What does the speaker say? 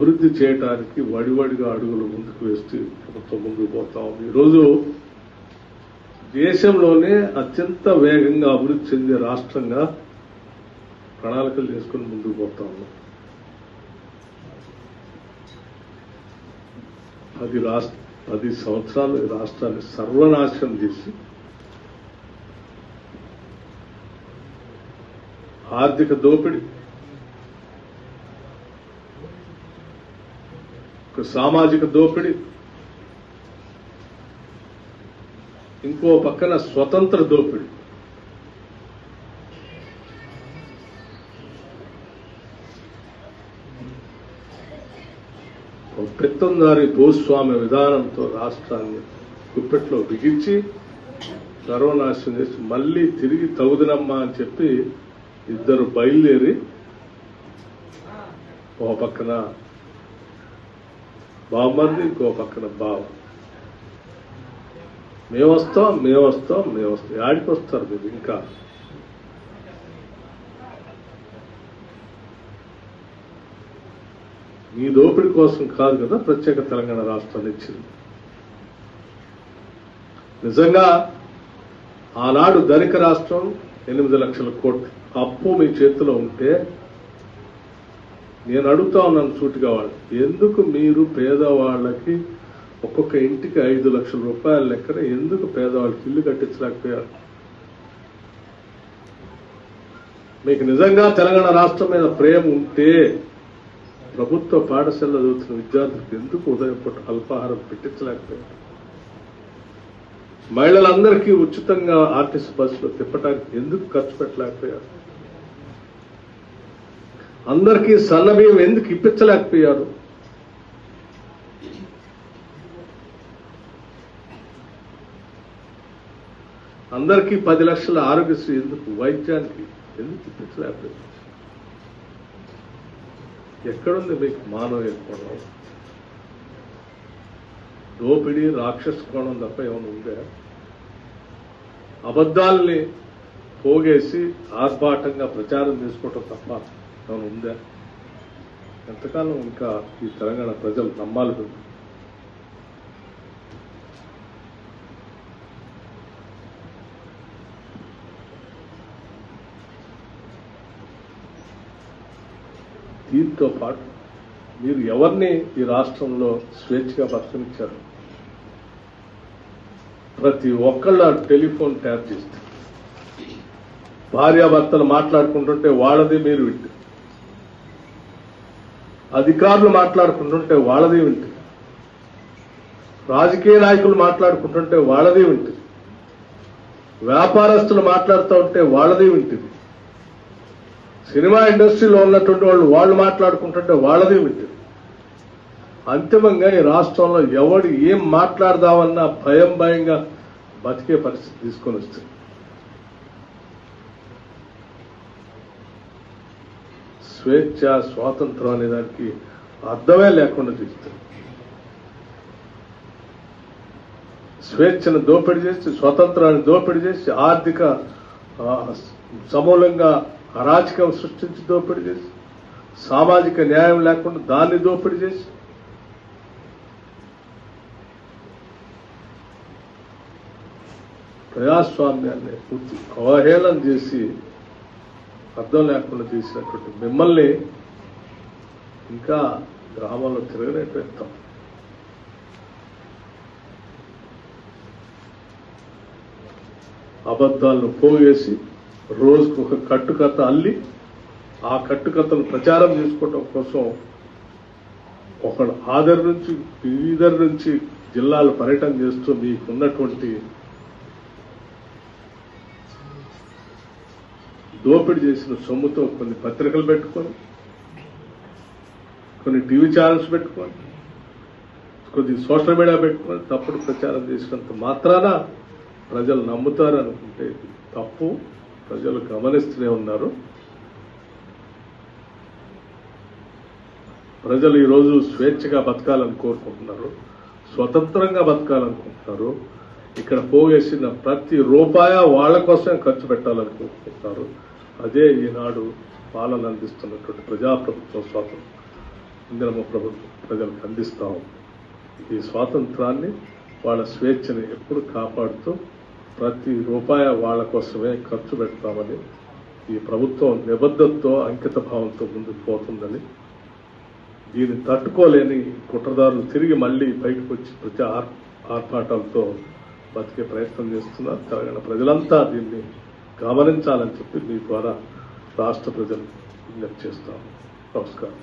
అభివృద్ధి చేయడానికి వడివడిగా అడుగులు ముందుకు వేస్తూ ప్రభుత్వం ముందుకు పోతా ఉంది. ఈరోజు దేశంలోనే అత్యంత వేగంగా అభివృద్ధి చెందే రాష్ట్రంగా ప్రణాళికలు చేసుకుని ముందుకు పోతా ఉన్నాం. 10 సంవత్సరాలు ఈ రాష్ట్రాన్ని సర్వనాశనం చేసి ఆర్థిక దోపిడీ, సామాజిక దోపిడీ, ఇంకో పక్కన స్వతంత్ర దోపిడీ, పెత్తందారి భూస్వామ్య విధానంతో రాష్ట్రాన్ని గుప్పెట్లో బిగించి సర్వనాశనం చేసి మళ్లీ తిరిగి తగుదనమ్మా అని చెప్పి ఇద్దరు బయలుదేరి ఓ పక్కన బామ్మర్ది, ఇంకో పక్కన బావ, మేమొస్తాం. ఆడికి వస్తారు మీరు? ఇంకా మీ దోపిడీ కోసం కాదు కదా ప్రత్యేక తెలంగాణ రాష్ట్రాన్ని ఇచ్చింది. నిజంగా ఆనాడు ధనిక రాష్ట్రం 8 లక్షల కోట్లు అప్పు మీ చేతిలో ఉంటే నేను అడుగుతా ఉన్నాను సూటిగా వాళ్ళు, ఎందుకు మీరు పేదవాళ్ళకి ఒక్కొక్క ఇంటికి 5 లక్షల రూపాయల లెక్కన ఎందుకు పేదవాళ్ళకి ఇల్లు కట్టించలేకపోయారు? మీకు నిజంగా తెలంగాణ రాష్ట్రం మీద ప్రేమ ఉంటే ప్రభుత్వ పాఠశాలలో చదువుతున్న విద్యార్థులకు ఎందుకు ఉదయం పూట అల్పాహారం పెట్టించలేకపోయారు? మహిళలందరికీ ఉచితంగా ఆర్టీసీ బస్సులో తిప్పడానికి ఎందుకు ఖర్చు పెట్టలేకపోయారు? అందరికీ సన్నబియ్యం ఎందుకు ఇప్పించలేకపోయారు? అందరికీ 10 లక్షల ఆరోగ్యశ్రీ ఎందుకు, వైద్యానికి ఎందుకు ఇప్పించలేకపోయారు? ఎక్కడుంది మీకు మానవ కోణం? దోపిడీ, రాక్షస కోణం తప్ప ఏమైనా ఉందా? అబద్ధాలని పోగేసి ఆర్భాటంగా ప్రచారం చేసుకోవటం తప్ప ఏమైనా ఉందా? ఎంతకాలం ఇంకా ఈ తెలంగాణ ప్రజలు నమ్మాలి? దీంతో పాటు మీరు ఎవరిని ఈ రాష్ట్రంలో స్వేచ్ఛగా బతకనిచ్చారు? ప్రతి ఒక్కళ్ళ టెలిఫోన్ ట్యాప్ చేస్తే భార్యాభర్తలు మాట్లాడుకుంటుంటే వాళ్ళది మీరు వింటారు, అధికారులు మాట్లాడుకుంటుంటే వాళ్ళది వింటారు, రాజకీయ నాయకులు మాట్లాడుకుంటుంటే వాళ్ళది వింటారు, వ్యాపారస్తులు మాట్లాడుతూ ఉంటే వాళ్ళది వింటుంది, సినిమా ఇండస్ట్రీలో ఉన్నటువంటి వాళ్ళు మాట్లాడుకుంటుంటే వాళ్ళది వింటుంది. అంతిమంగా ఈ రాష్ట్రంలో ఎవడు ఏం మాట్లాడదామన్నా భయంగా బతికే పరిస్థితి తీసుకొని వస్తుంది. స్వేచ్ఛ, స్వాతంత్రం అనే దానికి అర్థమే లేకుండా తీస్తుంది. స్వేచ్ఛను దోపిడీ చేసి, స్వతంత్రాన్ని దోపిడీ చేసి, ఆర్థిక సమూలంగా అరాచకం సృష్టించి దోపిడీ చేసి, సామాజిక న్యాయం లేకుండా దాన్ని దోపిడీ చేసి, ప్రజాస్వామ్యాన్ని పూర్తి అవహేళన చేసి అర్థం లేకుండా చేసినటువంటి మిమ్మల్ని ఇంకా గ్రామాల్లో తిరగలేకపోతాం. అబద్ధాలను పోగేసి రోజుకు ఒక కట్టుకథ అల్లి ఆ కట్టుకథను ప్రచారం చేసుకోవటం కోసం ఒకడు ఈదర్ నుంచి జిల్లాలు పర్యటన చేస్తూ మీకున్నటువంటి దోపిడీ చేసిన సొమ్ముతో కొన్ని పత్రికలు పెట్టుకొని, కొన్ని టీవీ ఛానల్స్ పెట్టుకొని, కొద్ది సోషల్ మీడియా పెట్టుకొని తప్పుడు ప్రచారం చేసినంత మాత్రాన ప్రజలు నమ్ముతారు అనుకుంటే తప్పు. ప్రజలు గమనిస్తూనే ఉన్నారు. ప్రజలు ఈరోజు స్వేచ్ఛగా బతకాలని కోరుకుంటున్నారు, స్వతంత్రంగా బతకాలనుకుంటున్నారు. ఇక్కడ పోగేసిన ప్రతి రూపాయ వాళ్ల కోసమే ఖర్చు పెట్టాలని కోరుకుంటున్నారు. అదే ఈనాడు పాలన అందిస్తున్నటువంటి ప్రజాప్రభుత్వం స్వాతంత్రం. ఇందిరమ్మ ప్రభుత్వం ప్రజలకు అందిస్తా ఉంది. ఈ స్వాతంత్రాన్ని వాళ్ళ స్వేచ్ఛని ఎప్పుడు కాపాడుతూ ప్రతి రూపాయి వాళ్ళ కోసమే ఖర్చు పెడతామని ఈ ప్రభుత్వం నిబద్ధతతో అంకిత భావంతో ముందుకు పోతుందని, దీన్ని తట్టుకోలేని కుట్రదారులు తిరిగి మళ్లీ బయటకు వచ్చి ప్రతి ఆర్భాటాలతో బతికే ప్రయత్నం చేస్తున్నారు. తెలంగాణ ప్రజలంతా దీన్ని గమనించాలని చెప్పి మీ ద్వారా రాష్ట్ర ప్రజలు విజ్ఞప్తి చేస్తాము. నమస్కారం.